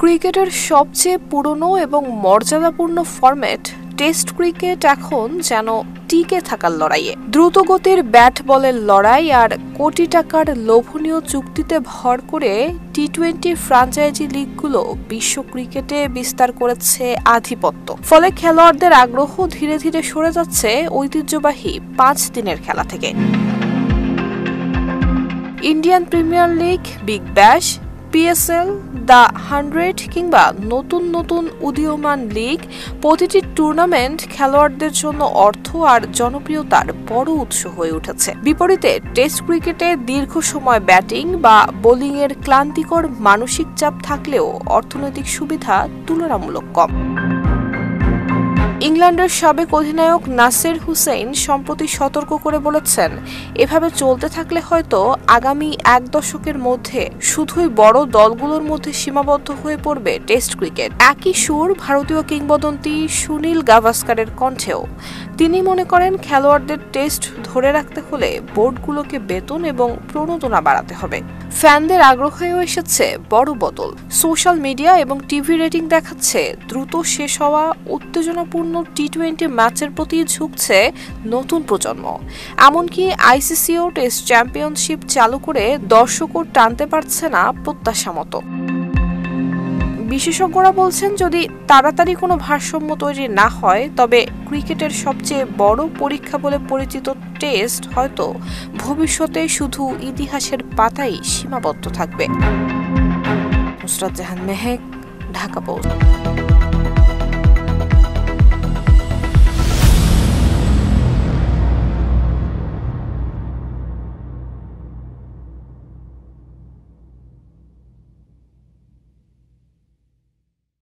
ক্রিকেটের সবচেয়ে পুরনো এবং মর্যাদাপূর্ণ ফরম্যাট টেস্ট ক্রিকেট এখন যেন টিকে থাকার লড়াইয়ে। দ্রুতগতির ব্যাট বলের লড়াই আর কোটি টাকার লোভনীয় চুক্তিতে ভর করে টি-20 ফ্র্যাঞ্চাইজি লিগগুলো বিশ্ব ক্রিকেটে বিস্তার করেছে আধিপত্য। ফলে খেলোয়াড়দের আগ্রহ ধীরে ধীরে সরে যাচ্ছে ঐতিহ্যবাহী 5 দিনের খেলা থেকে। Indian premier league, Big Bash, PSL, the 100 কিংবা নতুন নতুন উদীয়মান লিগ, প্রতিটি টুর্নামেন্ট খেলোয়াড়দের জন্য অর্থ আর জনপ্রিয়তার বড় উৎস হয়ে উঠেছে। বিপরীতে টেস্ট ক্রিকেটে দীর্ঘ সময় ব্যাটিং বা বোলিংয়ের ক্লান্তিকর মানসিক চাপ থাকলেও অর্থনৈতিক সুবিধা তুলনামূলক কম। ইংল্যান্ডের সাবেক অধিনায়ক নাসির হুসেইন সম্প্রতি সতর্ক করে বলেছেন, এভাবে চলতে থাকলে হয়তো আগামী 1 দশকের মধ্যে শুধুই বড় দলগুলোর মধ্যে সীমাবদ্ধ হয়ে পড়বে টেস্ট ক্রিকেট। একই সুর ভারতীয় কিংবদন্তি সুনীল গাভাস্কারের কণ্ঠেও। তিনি মনে করেন, খেলোয়াড়দের টেস্ট ধরে রাখতে হলে বোর্ডগুলোকে বেতন এবং প্রণোদনা বাড়াতে হবে। ফ্যানদের আগ্রহেও এসেছে বড় বদল। সোশ্যাল মিডিয়া এবং টিভি রেটিং দেখাচ্ছে দ্রুত শেষ হওয়া উত্তেজনাপূর্ণ টি-20 ম্যাচের প্রতি ঝুঁকছে নতুন প্রজন্ম। এমনকি আইসিসিও টেস্ট চ্যাম্পিয়নশিপ চালু করে দর্শকও টানতে পারছে না প্রত্যাশা মতো। বিশেষজ্ঞরা বলছেন, যদি তাড়াতাড়ি কোনো ভারসাম্য তৈরি না হয় তবে ক্রিকেটের সবচেয়ে বড় পরীক্ষা বলে পরিচিত টেস্ট হয়তো ভবিষ্যতে শুধু ইতিহাসের পাতায় সীমাবদ্ধ থাকবে। নুসরাত জাহান মেহেক, ঢাকা পোস্ট।